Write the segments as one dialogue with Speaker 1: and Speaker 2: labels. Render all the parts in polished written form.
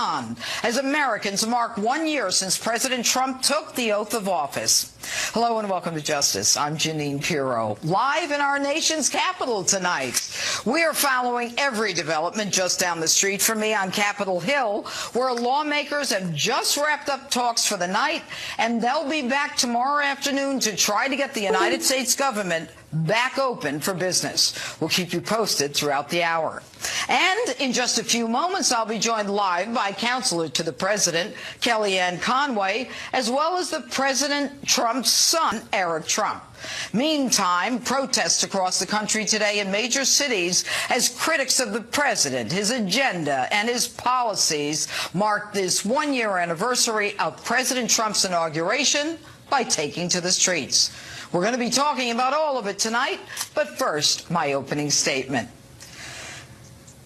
Speaker 1: on as Americans mark 1 year since President Trump took the oath of office. Hello and welcome to Justice. I'm Jeanine Pirro, live in our nation's capital tonight. We are following every development just down the street from me on Capitol Hill, where lawmakers have just wrapped up talks for the night, and they'll be back tomorrow afternoon to try to get the United States government back open for business. We'll keep you posted throughout the hour. And in just a few moments, I'll be joined live by Counselor to the President, Kellyanne Conway, as well as the President Trump's son, Eric Trump. Meantime, protests across the country today in major cities as critics of the president, his agenda, and his policies mark this 1 year anniversary of President Trump's inauguration by taking to the streets. We're going to be talking about all of it tonight, but first, my opening statement.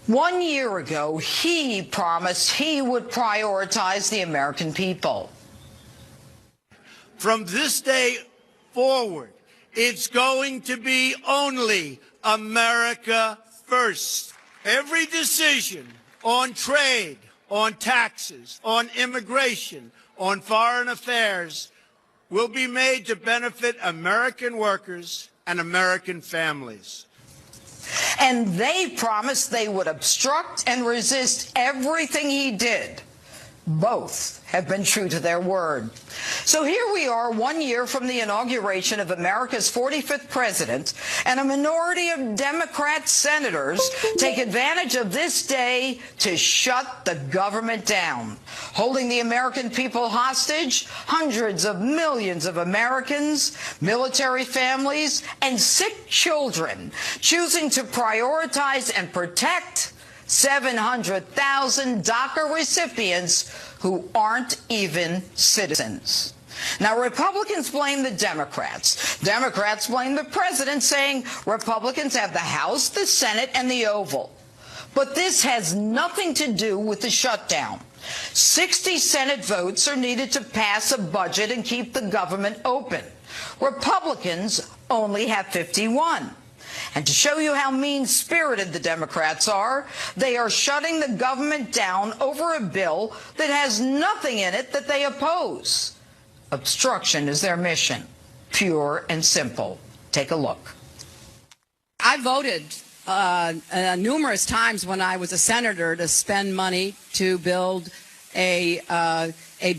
Speaker 1: 1 year ago, he promised he would prioritize the American people.
Speaker 2: From this day forward, it's going to be only America first. Every decision on trade, on taxes, on immigration, on foreign affairs will be made to benefit American workers and American families.
Speaker 1: And they promised they would obstruct and resist everything he did. Both have been true to their word. So here we are 1 year from the inauguration of America's 45th president, and a minority of Democrat senators take advantage of this day to shut the government down, holding the American people hostage, hundreds of millions of Americans, military families, and sick children, choosing to prioritize and protect 700,000 DACA recipients who aren't even citizens. Now, Republicans blame the Democrats. Democrats blame the president, saying Republicans have the House, the Senate, and the Oval. But this has nothing to do with the shutdown. 60 Senate votes are needed to pass a budget and keep the government open. Republicans only have 51. And to show you how mean-spirited the Democrats are, they are shutting the government down over a bill that has nothing in it that they oppose. Obstruction is their mission, pure and simple. Take a look.
Speaker 3: I voted numerous times when I was a senator to spend money to build a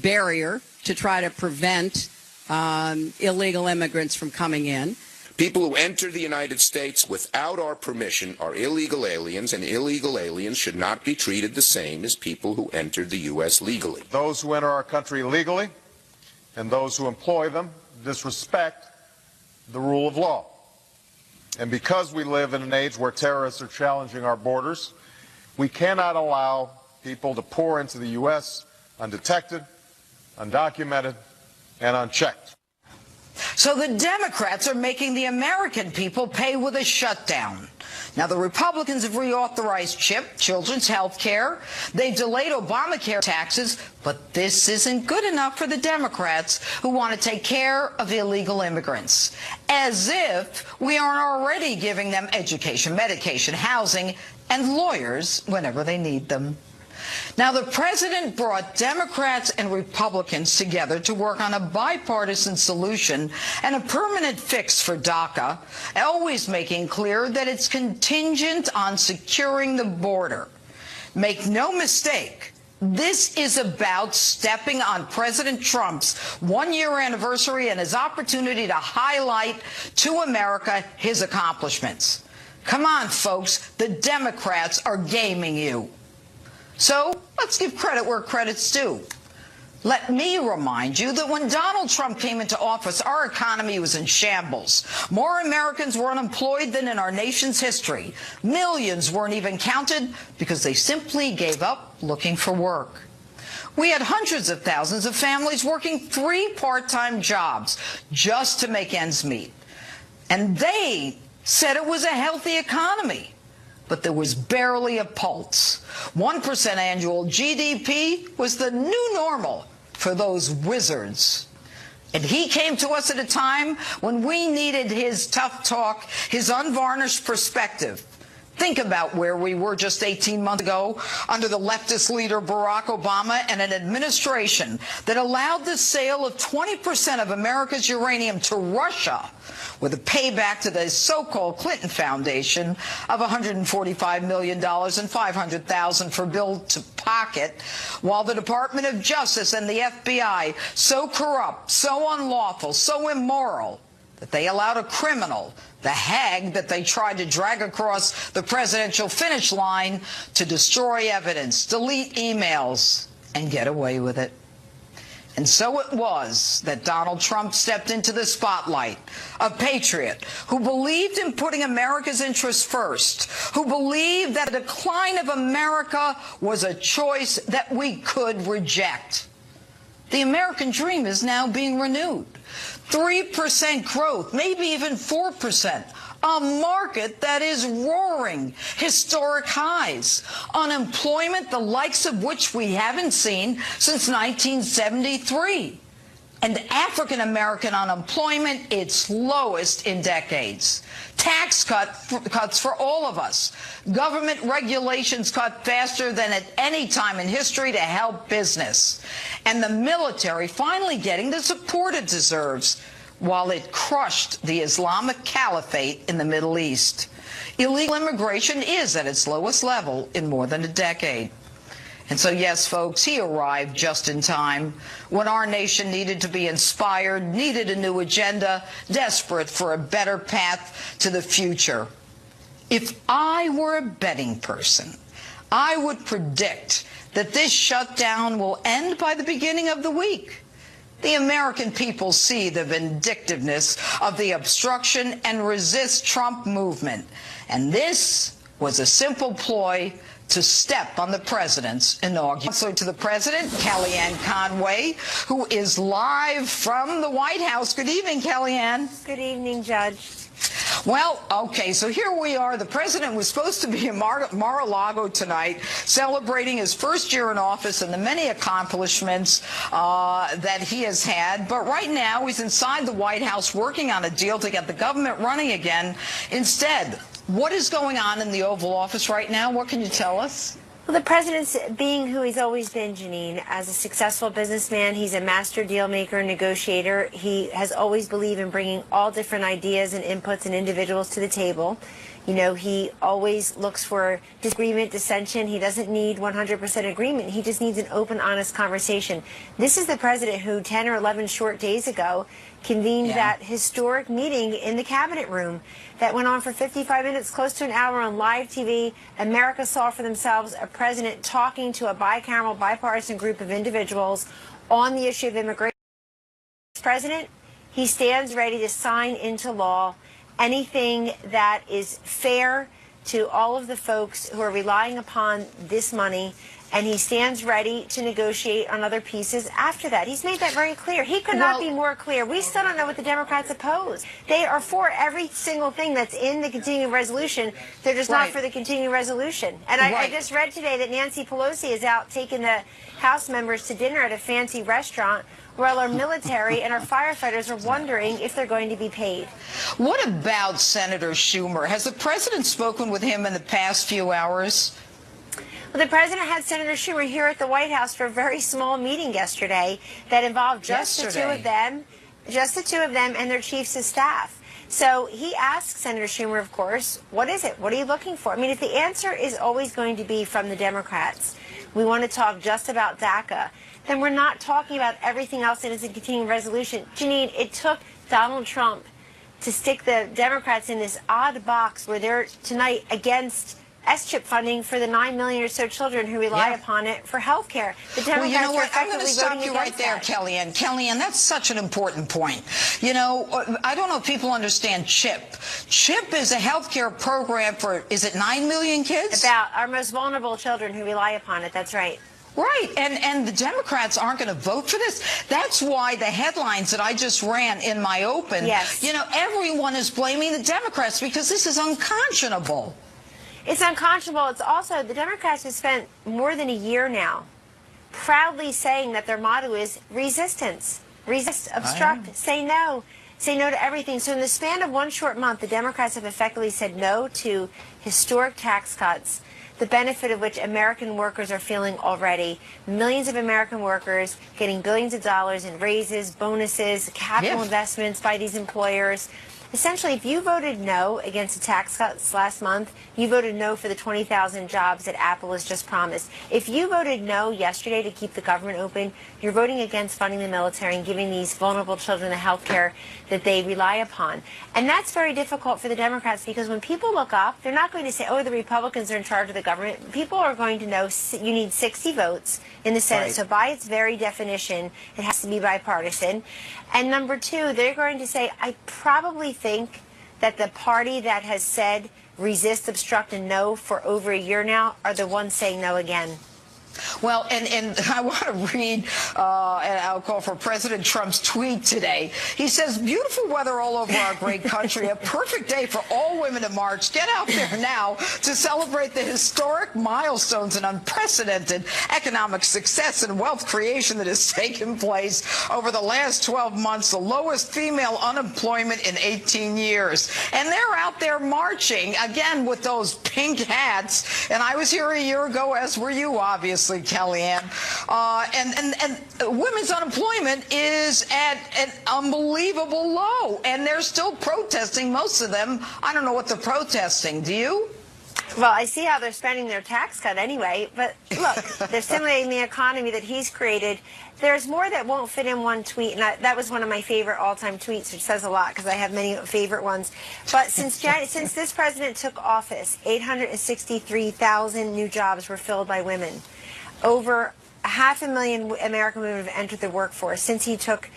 Speaker 3: barrier to try to prevent illegal immigrants from coming in.
Speaker 4: People who enter the United States without our permission are illegal aliens, and illegal aliens should not be treated the same as people who entered the U.S. legally.
Speaker 5: Those who enter our country legally and those who employ them disrespect the rule of law. And because we live in an age where terrorists are challenging our borders, we cannot allow people to pour into the U.S. undetected, undocumented, and unchecked.
Speaker 1: So the Democrats are making the American people pay with a shutdown. Now, the Republicans have reauthorized CHIP, children's health care. They've delayed Obamacare taxes, but this isn't good enough for the Democrats who want to take care of illegal immigrants. As if we aren't already giving them education, medication, housing, and lawyers whenever they need them. Now, the president brought Democrats and Republicans together to work on a bipartisan solution and a permanent fix for DACA, always making clear that it's contingent on securing the border. Make no mistake, this is about stepping on President Trump's 1 year anniversary and his opportunity to highlight to America his accomplishments. Come on, folks, the Democrats are gaming you. So let's give credit where credit's due. Let me remind you that when Donald Trump came into office, our economy was in shambles. More Americans were unemployed than in our nation's history. Millions weren't even counted because they simply gave up looking for work. We had hundreds of thousands of families working 3 part-time jobs just to make ends meet. And they said it was a healthy economy. But there was barely a pulse. 1% annual GDP was the new normal for those wizards. And he came to us at a time when we needed his tough talk, his unvarnished perspective. Think about where we were just 18 months ago under the leftist leader Barack Obama and an administration that allowed the sale of 20% of America's uranium to Russia with a payback to the so-called Clinton Foundation of $145 million and $500,000 for bill to pocket, while the Department of Justice and the FBI, so corrupt, so unlawful, so immoral, that they allowed a criminal, the hag that they tried to drag across the presidential finish line, to destroy evidence, delete emails, and get away with it. And so it was that Donald Trump stepped into the spotlight, a patriot who believed in putting America's interests first, who believed that the decline of America was a choice that we could reject. The American dream is now being renewed. 3% growth, maybe even 4%. A market that is roaring, historic highs, unemployment the likes of which we haven't seen since 1973, and African-American unemployment its lowest in decades. Tax cuts for all of us. Government regulations cut faster than at any time in history to help business. And the military finally getting the support it deserves while it crushed the Islamic Caliphate in the Middle East. Illegal immigration is at its lowest level in more than a decade. And so, yes, folks, he arrived just in time when our nation needed to be inspired, needed a new agenda, desperate for a better path to the future. If I were a betting person, I would predict that this shutdown will end by the beginning of the week. The American people see the vindictiveness of the obstruction and resist Trump movement. And this was a simple ploy to step on the president's inauguration. So to the president, Kellyanne Conway, who is live from the White House. Good evening, Kellyanne.
Speaker 6: Good evening, Judge.
Speaker 1: Well, okay, so here we are. The president was supposed to be in Mar-a-Lago tonight, celebrating his first year in office and the many accomplishments that he has had. But right now, he's inside the White House working on a deal to get the government running again. Instead, what is going on in the Oval Office right now? What can you tell us?
Speaker 6: Well, the president's being who he's always been, Jeanine. As a successful businessman, he's a master deal maker, negotiator. He has always believed in bringing all different ideas and inputs and individuals to the table. You know, he always looks for disagreement, dissension. He doesn't need 100% agreement. He just needs an open, honest conversation. This is the president who 10 or 11 short days ago convened that historic meeting in the cabinet room that went on for 55 minutes, close to an hour on live TV. America saw for themselves a president talking to a bicameral, bipartisan group of individuals on the issue of immigration. President, he stands ready to sign into law anything that is fair to all of the folks who are relying upon this money, and he stands ready to negotiate on other pieces after that. He's made that very clear. He could not be more clear. We still don't know what the Democrats oppose. They are for every single thing that's in the continuing resolution. They're just not for the continuing resolution. And I just read today that Nancy Pelosi is out taking the House members to dinner at a fancy restaurant, while our military and our firefighters are wondering if they're going to be paid.
Speaker 1: What about Senator Schumer? Has the president spoken with him in the past few hours?
Speaker 6: Well, the president had Senator Schumer here at the White House for a very small meeting yesterday that involved just the two of them and their chiefs of staff. So he asked Senator Schumer, of course, what is it? What are you looking for? I mean, if the answer is always going to be from the Democrats, we want to talk just about DACA, then we're not talking about everything else that is a continuing resolution. Jeanine, it took Donald Trump to stick the Democrats in this odd box where they're tonight against S-chip funding for the 9 million or so children who rely upon it for health care. The Democrats
Speaker 1: well, you know what? I'm going to stop you right there,
Speaker 6: that.
Speaker 1: Kellyanne. Kellyanne, that's such an important point. You know, I don't know if people understand CHIP. CHIP is a health care program for, is it 9 million kids?
Speaker 6: About our most vulnerable children who rely upon it. That's right.
Speaker 1: Right, and the Democrats aren't going to vote for this. That's why the headlines that I just ran in my open, you know, everyone is blaming the Democrats because this is unconscionable.
Speaker 6: It's unconscionable. It's also, the Democrats have spent more than a year now proudly saying that their motto is resistance. Resist, obstruct, say no. say no to everything. So in the span of one short month, the Democrats have effectively said no to historic tax cuts, the benefit of which American workers are feeling already. Millions of American workers getting billions of dollars in raises, bonuses, capital investments by these employers. Essentially, if you voted no against the tax cuts last month, you voted no for the 20,000 jobs that Apple has just promised. If you voted no yesterday to keep the government open, you're voting against funding the military and giving these vulnerable children the health care that they rely upon. And that's very difficult for the Democrats, because when people look up, they're not going to say, oh, the Republicans are in charge of the government. People are going to know you need 60 votes in the Senate. Right. So by its very definition, it has to be bipartisan. And number two, they're going to say, I probably think that the party that has said resist, obstruct, and no for over a year now are the ones saying no again.
Speaker 1: Well, and I want to read, and I'll call for President Trump's tweet today. He says, beautiful weather all over our great country, a perfect day for all women to march. Get out there now to celebrate the historic milestones and unprecedented economic success and wealth creation that has taken place over the last 12 months, the lowest female unemployment in 18 years. And they're out there marching, again, with those pink hats. And I was here a year ago, as were you, obviously, Kellyanne, and women's unemployment is at an unbelievable low, and they're still protesting, most of them. I don't know what they're protesting. Do you?
Speaker 6: Well, I see how they're spending their tax cut anyway, but look, they're stimulating the economy that he's created. There's more that won't fit in one tweet, and that was one of my favorite all-time tweets, which says a lot because I have many favorite ones. But since this president took office, 863,000 new jobs were filled by women. Over 500,000 American women have entered the workforce since he took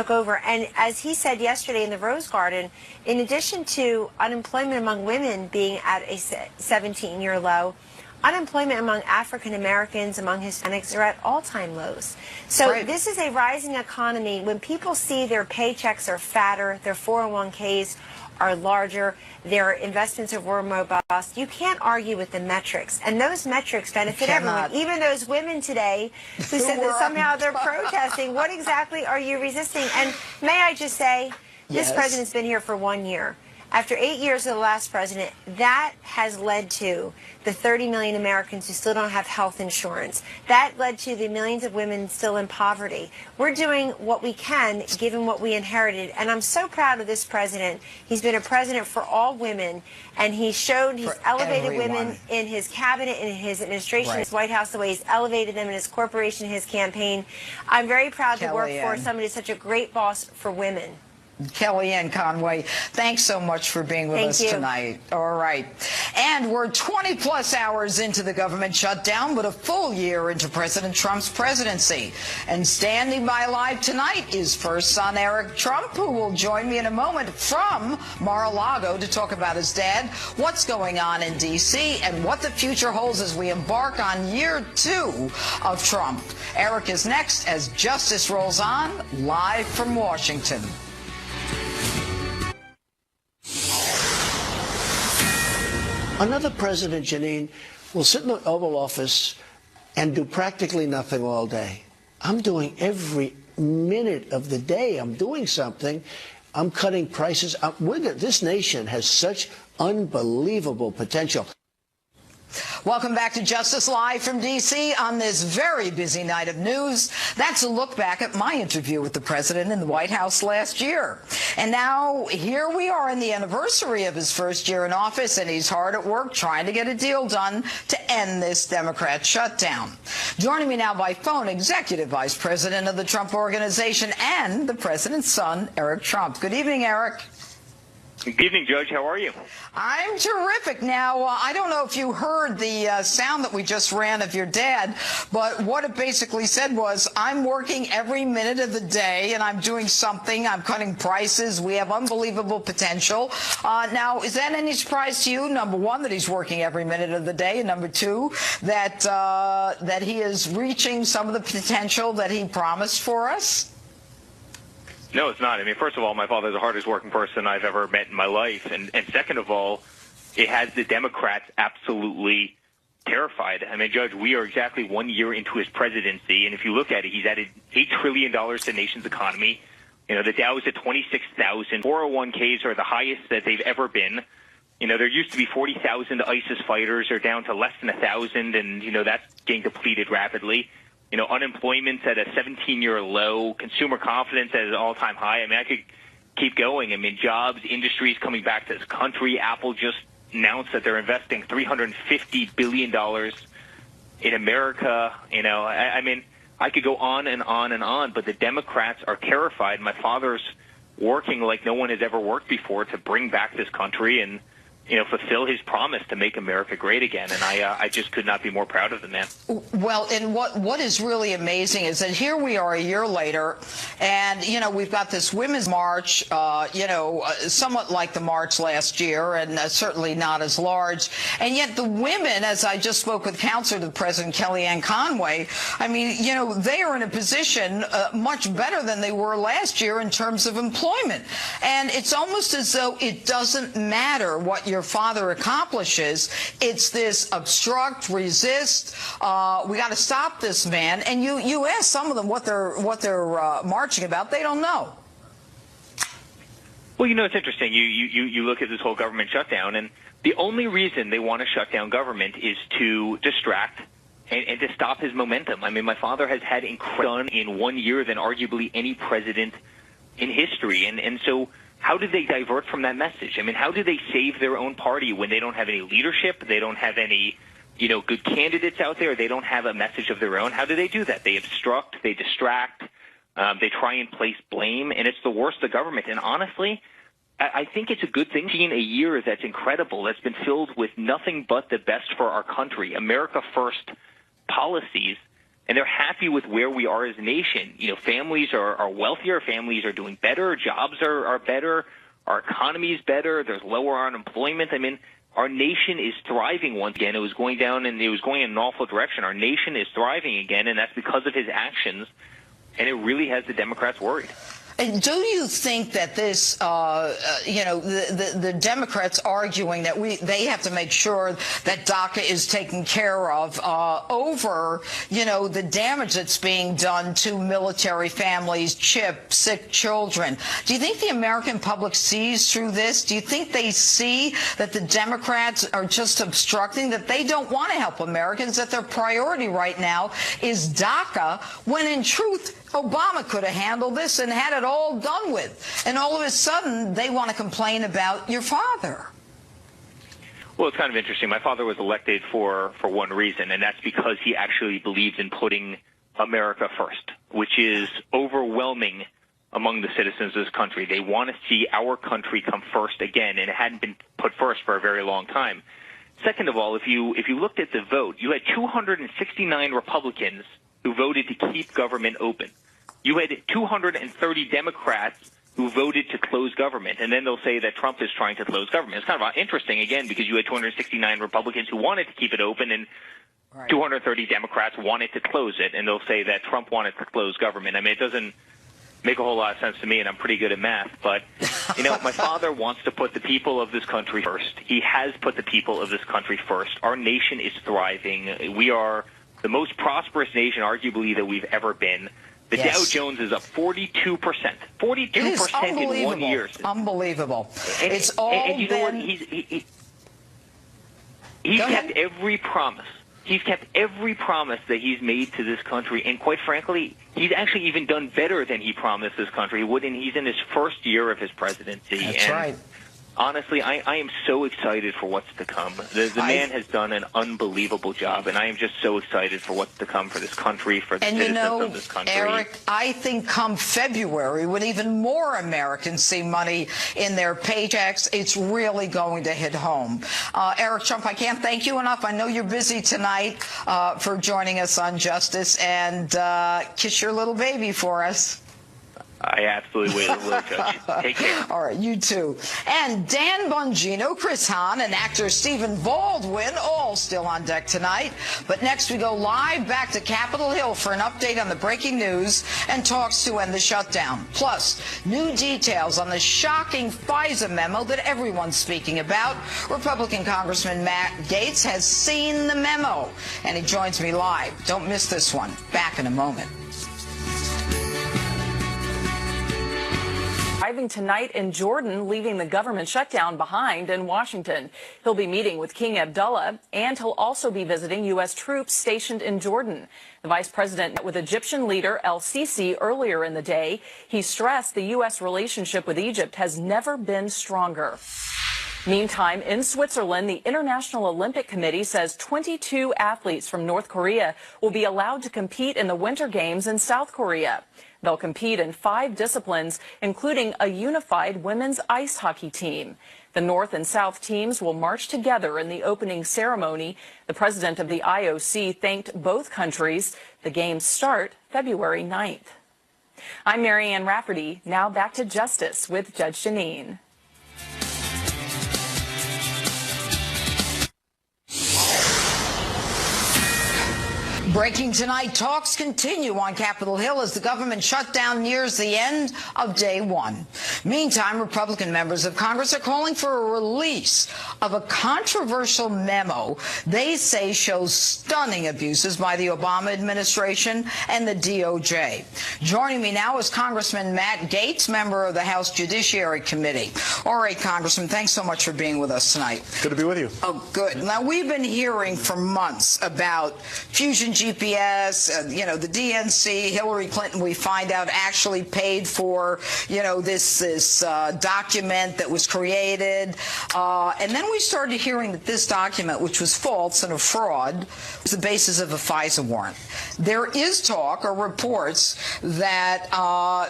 Speaker 6: over. And as he said yesterday in the Rose Garden, in addition to unemployment among women being at a 17-year low, unemployment among African Americans, among Hispanics, are at all-time lows. So This is a rising economy. When people see their paychecks are fatter, their 401ks are larger, their investments are more robust, you can't argue with the metrics. And those metrics benefit everyone, even those women today who said that somehow they're protesting. What exactly are you resisting? And may I just say, this president's been here for 1 year. After 8 years of the last president, that has led to the 30 million Americans who still don't have health insurance. That led to the millions of women still in poverty. We're doing what we can, given what we inherited. And I'm so proud of this president. He's been a president for all women, and he's elevated women in his cabinet, in his administration, his White House, the way he's elevated them in his corporation, his campaign. I'm very proud to work for somebody who's such a great boss for women.
Speaker 1: Kellyanne Conway, thanks so much for being with us tonight. All right. And we're 20-plus hours into the government shutdown, but a full year into President Trump's presidency. And standing by live tonight is first son Eric Trump, who will join me in a moment from Mar-a-Lago to talk about his dad, what's going on in D.C., and what the future holds as we embark on year 2 of Trump. Eric is next as Justice rolls on, live from Washington.
Speaker 7: Another president, Jeanine, will sit in the Oval Office and do practically nothing all day. I'm doing every minute of the day. I'm doing something. I'm cutting prices. This nation has such unbelievable potential.
Speaker 1: Welcome back to Justice Live from D.C. on this very busy night of news. That's a look back at my interview with the president in the White House last year. And now here we are in the anniversary of his first year in office, and he's hard at work trying to get a deal done to end this Democrat shutdown. Joining me now by phone, Executive Vice President of the Trump Organization and the president's son, Eric Trump. Good evening, Eric.
Speaker 8: Good evening, Judge. How are you?
Speaker 1: I'm terrific. Now, I don't know if you heard the sound that we just ran of your dad, but what it basically said was, I'm working every minute of the day, and I'm doing something. I'm cutting prices. We have unbelievable potential. Now, is that any surprise to you? Number one, that he's working every minute of the day, and number two, that that he is reaching some of the potential that he promised for us?
Speaker 8: No, it's not. I mean, first of all, my father's the hardest working person I've ever met in my life. And second of all, it has the Democrats absolutely terrified. I mean, Judge, we are exactly 1 year into his presidency. And if you look at it, he's added $8 trillion to the nation's economy. You know, the Dow is at 26,000. 401ks are the highest that they've ever been. You know, there used to be 40,000 ISIS fighters. They're down to less than 1,000, and, you know, that's getting depleted rapidly. You know, unemployment's at a 17-year low. Consumer confidence at an all-time high. I mean, I could keep going. I mean, jobs, industries coming back to this country. Apple just announced that they're investing $350 billion in America. You know, I mean, I could go on and on and on, but the Democrats are terrified. My father's working like no one has ever worked before to bring back this country and, you know, fulfill his promise to make America great again. And I just could not be more proud of the man.
Speaker 1: Well, and what is really amazing is that here we are a year later, and, you know, we've got this Women's March, you know, somewhat like the march last year, and certainly not as large. And yet the women, as I just spoke with Counselor to the President, Kellyanne Conway, I mean, you know, they are in a position much better than they were last year in terms of employment. And it's almost as though it doesn't matter what your father accomplishes. It's this obstruct, resist. We got to stop this man. And you ask some of them what they're marching about. They don't know.
Speaker 8: Well, you know, it's interesting. You look at this whole government shutdown, and the only reason they want to shut down government is to distract and to stop his momentum. I mean, my father has had done in 1 year than arguably any president in history, and so how do they divert from that message? I mean, how do they save their own party when they don't have any leadership? They don't have any, you know, good candidates out there. They don't have a message of their own. How do they do that? They obstruct, they distract, they try and place blame, and it's the worst of government. And honestly, I think it's a good thing. Seeing a year that's incredible, that's been filled with nothing but the best for our country, America First policies, and they're happy with where we are as a nation. You know, families are wealthier, families are doing better, jobs are better, our economy is better, there's lower unemployment. I mean, our nation is thriving once again. It was going down and it was going in an awful direction. Our nation is thriving again, and that's because of his actions, and it really has the Democrats worried.
Speaker 1: And do you think that this, you know, the Democrats arguing that they have to make sure that DACA is taken care of over, you know, the damage that's being done to military families, sick children? Do you think the American public sees through this? Do you think they see that the Democrats are just obstructing, that they don't want to help Americans, that their priority right now is DACA, when in truth, Obama could have handled this and had it all done with. And all of a sudden, they want to complain about your father.
Speaker 8: Well, it's kind of interesting. My father was elected for one reason, and that's because he actually believes in putting America first, which is overwhelming among the citizens of this country. They want to see our country come first again, and it hadn't been put first for a very long time. Second of all, if you looked at the vote, you had 269 Republicans who voted to keep government open. You had 230 Democrats who voted to close government, and then they'll say that Trump is trying to close government. It's kind of interesting, again, because you had 269 Republicans who wanted to keep it open, and 230 Democrats wanted to close it, and they'll say that Trump wanted to close government. I mean, it doesn't make a whole lot of sense to me, and I'm pretty good at math, but, you know, my father wants to put the people of this country first. He has put the people of this country first. Our nation is thriving. We are the most prosperous nation, arguably, that we've ever been. The Dow Jones is up 42%. 42% in 1 year.
Speaker 1: Unbelievable.
Speaker 8: And,
Speaker 1: it's all
Speaker 8: and you know what? He's kept every promise. He's kept every promise that he's made to this country, and quite frankly, he's actually even done better than he promised this country he would, and he's in his first year of his presidency.
Speaker 1: That's right.
Speaker 8: Honestly, I am so excited for what's to come. The man has done an unbelievable job, and I am just so excited for what's to come for this country, for the citizens of this country.
Speaker 1: Eric, I think come February, when even more Americans see money in their paychecks, it's really going to hit home. Eric Trump, I can't thank you enough. I know you're busy tonight for joining us on Justice, and kiss your little baby for us.
Speaker 8: I absolutely will, Judge. Take care.
Speaker 1: All right, you too. And Dan Bongino, Chris Hahn, and actor Stephen Baldwin, all still on deck tonight. But next we go live back to Capitol Hill for an update on the breaking news and talks to end the shutdown. Plus, new details on the shocking FISA memo that everyone's speaking about. Republican Congressman Matt Gaetz has seen the memo, and he joins me live. Don't miss this one. Back in a moment.
Speaker 9: arriving tonight in Jordan, leaving the government shutdown behind in Washington. He'll be meeting with King Abdullah, and he'll also be visiting U.S. troops stationed in Jordan. The vice president met with Egyptian leader el-Sisi earlier in the day. He stressed the U.S. relationship with Egypt has never been stronger. Meantime, in Switzerland, the International Olympic Committee says 22 athletes from North Korea will be allowed to compete in the Winter Games in South Korea. They'll compete in 5 disciplines, including a unified women's ice hockey team. The North and South teams will march together in the opening ceremony. The president of the IOC thanked both countries. The games start February 9th. I'm Marianne Rafferty. Now back to Justice with Judge Jeanine.
Speaker 1: Breaking tonight, talks continue on Capitol Hill as the government shutdown nears the end of day 1. Meantime, Republican members of Congress are calling for a release of a controversial memo they say shows stunning abuses by the Obama administration and the DOJ. Joining me now is Congressman Matt Gaetz, member of the House Judiciary Committee. All right, Congressman, thanks so much for being with us tonight.
Speaker 10: Good to be with you.
Speaker 1: Oh, good. Now, we've been hearing for months about Fusion GPS, the DNC, Hillary Clinton, we find out, actually paid for, this document that was created. And then we started hearing that this document, which was false and a fraud, was the basis of a FISA warrant. There is talk or reports that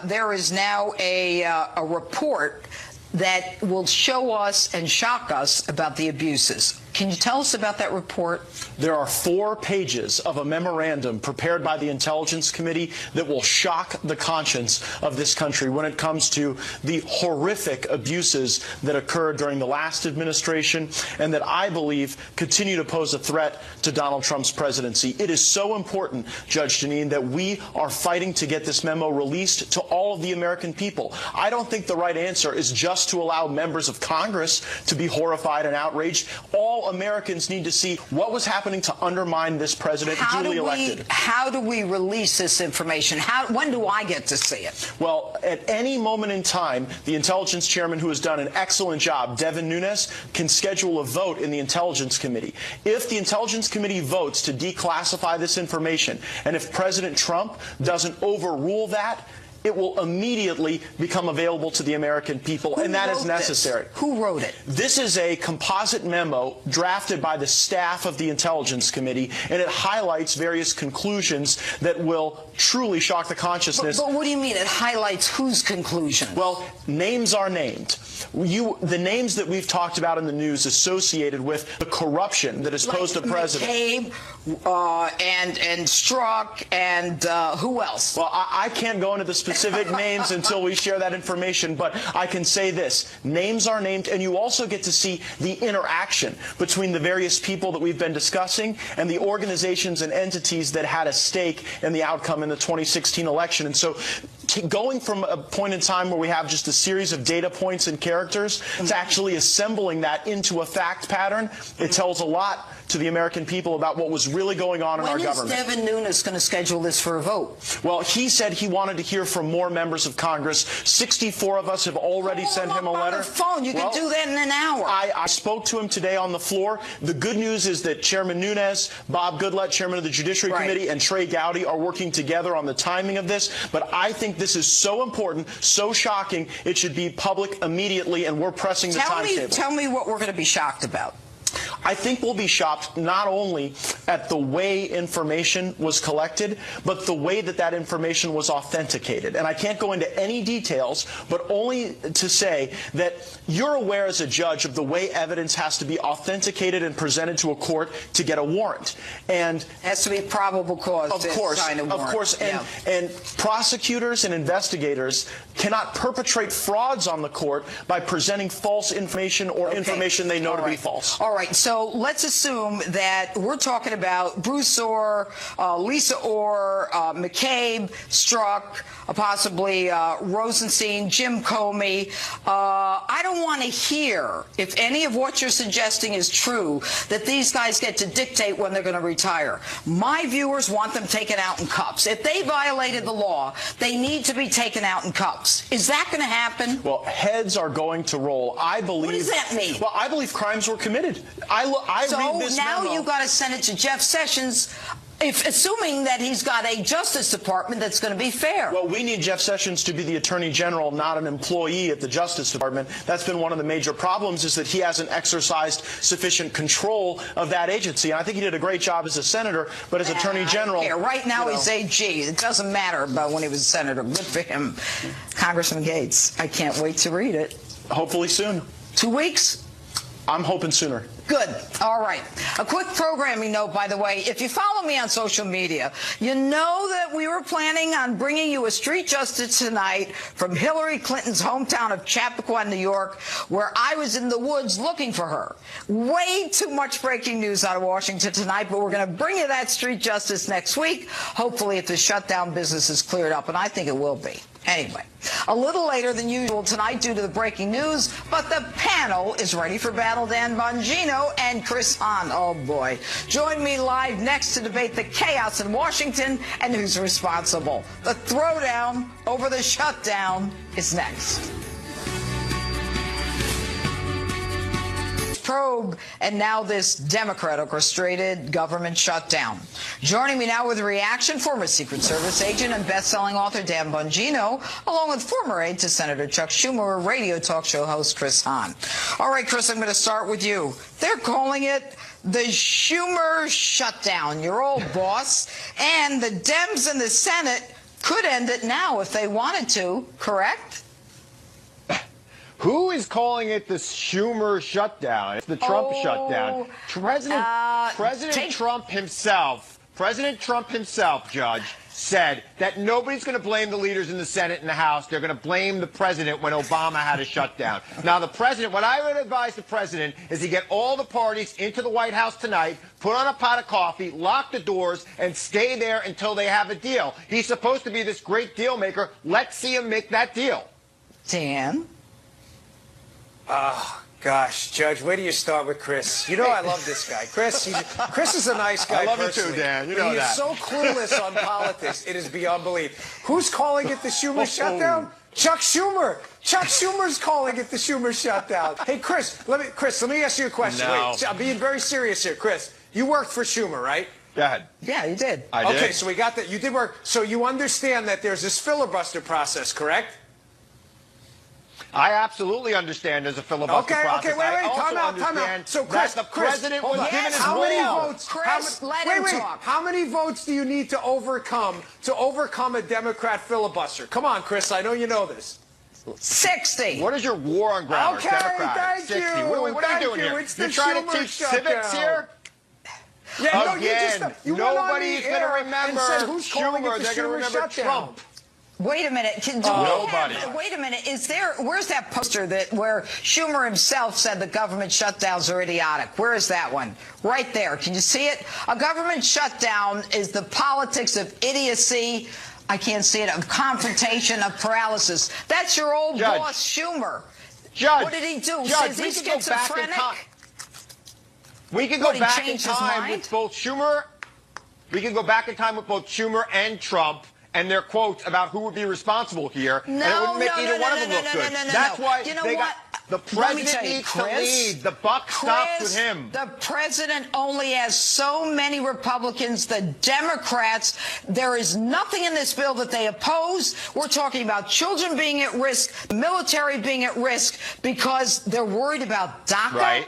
Speaker 1: there is now a report that will show us and shock us about the abuses. Can you tell us about that report?
Speaker 10: There are 4 pages of a memorandum prepared by the Intelligence Committee that will shock the conscience of this country when it comes to the horrific abuses that occurred during the last administration and that I believe continue to pose a threat to Donald Trump's presidency. It is so important, Judge Jeanine, that we are fighting to get this memo released to all of the American people. I don't think the right answer is just to allow members of Congress to be horrified and outraged. All Americans need to see what was happening to undermine this president duly elected.
Speaker 1: How do we release this information? When do I get to see it?
Speaker 10: Well, at any moment in time, the intelligence chairman, who has done an excellent job, Devin Nunes, can schedule a vote in the Intelligence Committee. If the Intelligence Committee votes to declassify this information, and if President Trump doesn't overrule that, it will immediately become available to the American people, and that is necessary.
Speaker 1: Who wrote it?
Speaker 10: This is a composite memo drafted by the staff of the Intelligence Committee, and it highlights various conclusions that will truly shock the consciousness.
Speaker 1: But what do you mean it highlights whose conclusion?
Speaker 10: Well, names are named. The names that we've talked about in the news associated with the corruption that is posed to President.
Speaker 1: McCabe, and Strzok, and who else?
Speaker 10: Well, I can't go into the specific names until we share that information, but I can say this. Names are named, and you also get to see the interaction between the various people that we've been discussing and the organizations and entities that had a stake in the outcome in the 2016 election. And so going from a point in time where we have just a series of data points and characters to actually assembling that into a fact pattern, it tells a lot to the American people about what was really going on in our government.
Speaker 1: When is Devin Nunes going to schedule this for a vote?
Speaker 10: Well, he said he wanted to hear from more members of Congress. 64 of us have already sent him a letter.
Speaker 1: On the phone. You can do that in an hour.
Speaker 10: I spoke to him today on the floor. The good news is that Chairman Nunes, Bob Goodlatte, Chairman of the Judiciary Committee, and Trey Gowdy are working together on the timing of this. But I think this is so important, so shocking, it should be public immediately, and we're pressing the timetable.
Speaker 1: Tell me what we're going to be shocked about.
Speaker 10: I think we'll be shocked not only at the way information was collected, but the way that that information was authenticated. And I can't go into any details, but only to say that you're aware as a judge of the way evidence has to be authenticated and presented to a court to get a warrant. And
Speaker 1: it has to be probable cause to sign a warrant.
Speaker 10: Of course. And prosecutors and investigators cannot perpetrate frauds on the court by presenting false information or information they know to be false.
Speaker 1: All right. So So let's assume that we're talking about Bruce Orr, Lisa Orr, McCabe, Strzok, possibly Rosenstein, Jim Comey. I don't want to hear, if any of what you're suggesting is true, that these guys get to dictate when they're going to retire. My viewers want them taken out in cuffs. If they violated the law, they need to be taken out in cuffs. Is that going to happen?
Speaker 10: Well, heads are going to roll. I believe.
Speaker 1: What does that mean?
Speaker 10: Well, I believe crimes were committed. I read this
Speaker 1: now
Speaker 10: memo.
Speaker 1: you've got to send it to Jeff Sessions, assuming that he's got a Justice Department that's going to be fair.
Speaker 10: Well, we need Jeff Sessions to be the Attorney General, not an employee at the Justice Department. That's been one of the major problems, is that he hasn't exercised sufficient control of that agency. And I think he did a great job as a senator, but as Attorney General...
Speaker 1: I don't care. Right now he's AG. It doesn't matter about when he was a senator. Good for him. Congressman Gates, I can't wait to read it.
Speaker 10: Hopefully soon.
Speaker 1: 2 weeks?
Speaker 10: I'm hoping sooner.
Speaker 1: Good. All right. A quick programming note, by the way. If you follow me on social media, you know that we were planning on bringing you a street justice tonight from Hillary Clinton's hometown of Chappaqua, New York, where I was in the woods looking for her. Way too much breaking news out of Washington tonight, but we're going to bring you that street justice next week, hopefully if the shutdown business is cleared up, and I think it will be. Anyway, a little later than usual tonight due to the breaking news, but the panel is ready for battle. Dan Bongino and Chris Hahn. Oh, boy. Join me live next to debate the chaos in Washington and who's responsible. The throwdown over the shutdown is next. Probe, and now this Democrat-orchestrated government shutdown. Joining me now with a reaction, former Secret Service agent and best-selling author Dan Bongino, along with former aide to Senator Chuck Schumer, radio talk show host Chris Hahn. All right, Chris, I'm going to start with you. They're calling it the Schumer shutdown, your old boss, and the Dems in the Senate could end it now if they wanted to, correct?
Speaker 11: Who is calling it the Schumer shutdown? It's the Trump shutdown. President Trump himself, Judge, said that nobody's going to blame the leaders in the Senate and the House. They're going to blame the president when Obama had a shutdown. Now, the president, what I would advise the president is to get all the parties into the White House tonight, put on a pot of coffee, lock the doors, and stay there until they have a deal. He's supposed to be this great deal maker. Let's see him make that deal.
Speaker 1: Dan?
Speaker 12: Oh, gosh, Judge, where do you start with Chris? You know I love this guy. Chris is a nice guy.
Speaker 11: I love
Speaker 12: personally,
Speaker 11: you too, Dan. You know
Speaker 12: he
Speaker 11: that.
Speaker 12: He's so clueless on politics, it is beyond belief. Who's calling it the Schumer shutdown? Chuck Schumer. Chuck Schumer's calling it the Schumer shutdown. Hey, Chris, let me ask you a question.
Speaker 11: No.
Speaker 12: Wait, I'm being very serious here. Chris, you worked for Schumer, right?
Speaker 11: Go ahead.
Speaker 1: Yeah, you did.
Speaker 11: I did.
Speaker 12: Okay, so we got that. You did work. So you understand that there's this filibuster process, correct?
Speaker 11: I absolutely understand there's a filibuster process.
Speaker 12: Okay, wait,
Speaker 11: time
Speaker 12: out. So, Chris,
Speaker 11: the president was given his
Speaker 12: how many
Speaker 11: will.
Speaker 12: votes?
Speaker 1: Chris, let him talk.
Speaker 12: How many votes do you need to overcome a Democrat filibuster? Come on, Chris, I know you know this.
Speaker 1: 60.
Speaker 11: What is your war on grammar?
Speaker 12: Okay,
Speaker 11: Democratic.
Speaker 12: thank
Speaker 11: 60.
Speaker 12: you.
Speaker 11: What are you doing here?
Speaker 12: It's
Speaker 11: You're
Speaker 12: the
Speaker 11: trying to
Speaker 12: Schumer
Speaker 11: teach
Speaker 12: shutdown.
Speaker 11: civics here?
Speaker 12: Yeah,
Speaker 11: Again,
Speaker 12: you went on
Speaker 11: nobody's
Speaker 12: the
Speaker 11: going to
Speaker 12: air
Speaker 11: remember
Speaker 12: and said, who's calling
Speaker 11: Schumer.
Speaker 12: it the
Speaker 11: They're going to
Speaker 12: Schumer
Speaker 11: remember
Speaker 12: shutdown?
Speaker 11: Trump.
Speaker 1: Wait a minute.
Speaker 11: Nobody.
Speaker 1: Wait a minute. Where's that poster where Schumer himself said the government shutdowns are idiotic? Where is that one? Right there. Can you see it? A government shutdown is the politics of idiocy. I can't see it. Of confrontation, of paralysis. That's your old boss, Schumer.
Speaker 11: Judge,
Speaker 1: what did he do?
Speaker 11: Judge,
Speaker 1: Is he schizophrenic?
Speaker 11: We can go back in time with both Schumer. We can go back in time with both Schumer and Trump and their quotes about who would be responsible here, and it wouldn't make either one of them look good. That's why they got the president needs to lead. The buck stops with him.
Speaker 1: The president only has so many Republicans. The Democrats, there is nothing in this bill that they oppose. We're talking about children being at risk, military being at risk because they're worried about DACA.
Speaker 11: Right.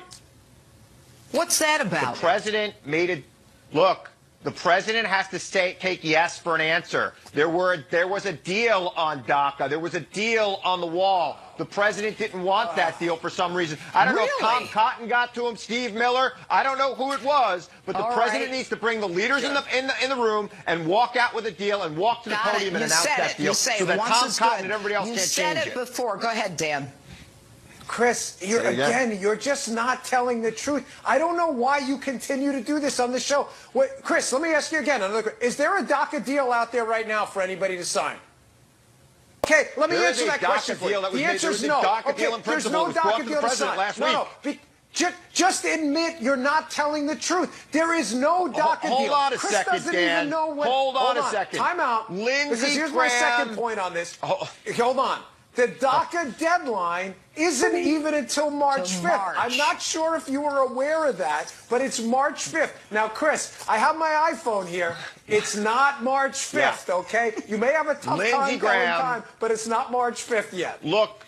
Speaker 1: What's that about?
Speaker 11: The president made it. Look. The president has to take yes for an answer. There was a deal on DACA. There was a deal on the wall. The president didn't want that deal for some reason. I don't know if Tom Cotton got to him, Steve Miller. I don't know who it was, but the president needs to bring the leaders in the room and walk out with a deal and walk to the podium and announce that deal so that Tom Cotton and everybody else can't change it.
Speaker 1: You said it before. Go ahead, Dan.
Speaker 12: Chris, you're just not telling the truth. I don't know why you continue to do this on the show. Wait, Chris, let me ask you again. Is there a DACA deal out there right now for anybody to sign? Okay, let me answer that question for you. The answer is no. Okay, there's no DACA deal to sign. No. Just admit you're not telling the truth. There is no DACA deal.
Speaker 11: Hold on a second, Dan. Hold on a second.
Speaker 12: Time out. Because here's my second point on this. Hold on. The DACA deadline isn't even until March 5th. I'm not sure if you were aware of that, but it's March 5th. Now, Chris, I have my iPhone here. It's not March 5th, okay? You may have a tough time, but it's not March 5th yet.
Speaker 11: Look,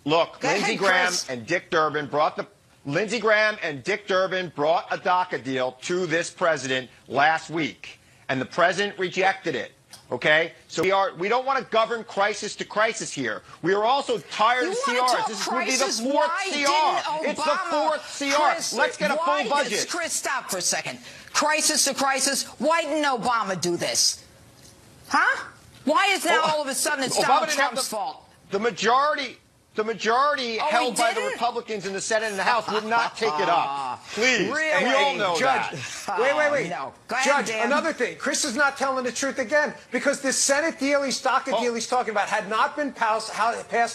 Speaker 11: Lindsey Graham and Dick Durbin brought a DACA deal to this president last week, and the president rejected it. Okay, so we don't want to govern crisis to crisis here. We are also tired of CRs. This would be the fourth CR. It's the fourth CR.
Speaker 1: Chris,
Speaker 11: let's get a full budget.
Speaker 1: Chris, stop for a second. Crisis to crisis. Why didn't Obama do this? Huh? Why is now all of a sudden it's Donald Trump's fault?
Speaker 11: The majority held by the Republicans in the Senate and the House would not take it up. Please.
Speaker 12: Really?
Speaker 11: We all know
Speaker 12: Judge,
Speaker 11: that.
Speaker 12: Wait.
Speaker 1: No. Go ahead,
Speaker 12: Judge,
Speaker 1: Dan.
Speaker 12: another thing. Chris is not telling the truth again because this Senate deal, DACA deal he's talking about had not been passed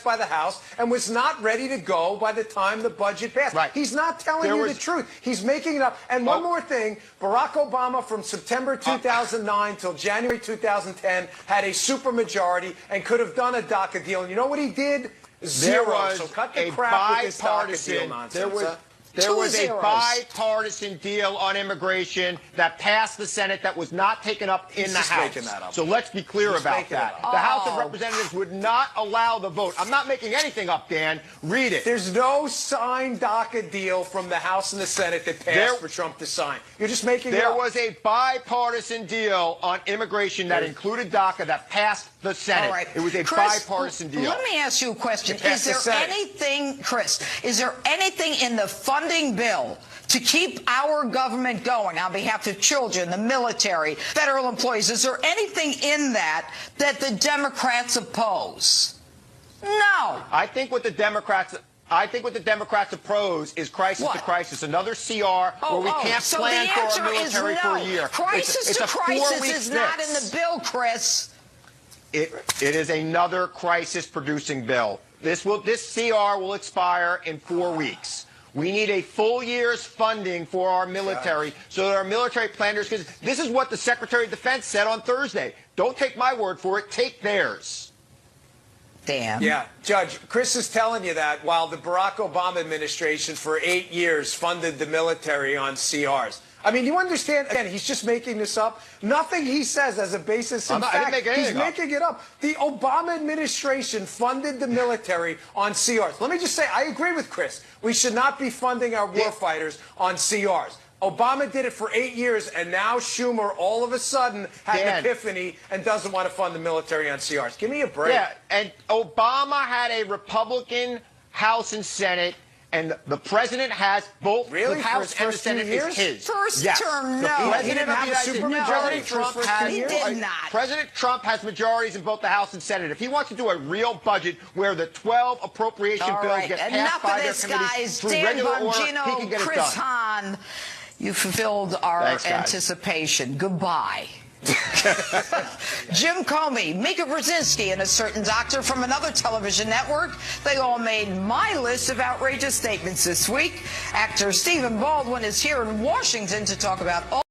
Speaker 12: by the House and was not ready to go by the time the budget passed.
Speaker 11: Right.
Speaker 12: He's not telling you the truth. He's making it up. And one more thing. Barack Obama from September 2009 till January 2010 had a supermajority and could have done a DACA deal. And you know what he did? Zero. So cut the crap with this DACA deal nonsense.
Speaker 11: There was a bipartisan deal on immigration that passed the Senate that was not taken up in the House. So let's be clear about that. The House of Representatives would not allow the vote. I'm not making anything up, Dan. Read it.
Speaker 12: There's no signed DACA deal from the House and the Senate that passed for Trump to sign. You're just making it up.
Speaker 11: There was a bipartisan deal on immigration that included DACA that passed the Senate.
Speaker 1: All right.
Speaker 11: It was a
Speaker 1: Chris,
Speaker 11: bipartisan deal.
Speaker 1: Let me ask you a question. Is there anything, Chris, is there anything in the funding bill to keep our government going on behalf of children, the military, federal employees? Is there anything in that the Democrats oppose? No.
Speaker 11: I think what the Democrats oppose is crisis to crisis. Another CR where we can't plan for our military for a year.
Speaker 1: Crisis to crisis is not in the bill, Chris.
Speaker 11: It is another crisis-producing bill. This CR will expire in 4 weeks. We need a full year's funding for our military so that our military planners, because this is what the Secretary of Defense said on Thursday. Don't take my word for it. Take theirs.
Speaker 1: Dan.
Speaker 12: Yeah, Judge, Chris is telling you that while the Barack Obama administration for 8 years funded the military on CRs. I mean, you understand, again, he's just making this up. Nothing he says has a basis in fact. He's making it up. The Obama administration funded the military on CRs. Let me just say, I agree with Chris. We should not be funding our warfighters on CRs. Obama did it for 8 years, and now Schumer all of a sudden had an epiphany and doesn't want to fund the military on CRs. Give me a break.
Speaker 11: Yeah, and Obama had a Republican House and Senate, and the president has both the House and the Senate is his.
Speaker 1: First term, no.
Speaker 12: He didn't have a supermajority for his first 2 years?
Speaker 1: He did not.
Speaker 11: President Trump has majorities in both the House and Senate. If he wants to do a real budget where the 12 appropriation bills get passed by their committees through regular order, he can get it done.
Speaker 1: Chris Hahn, you fulfilled our anticipation. Goodbye. Jim Comey, Mika Brzezinski, and a certain doctor from another television network. They all made my list of outrageous statements this week. Actor Stephen Baldwin is here in Washington to talk about all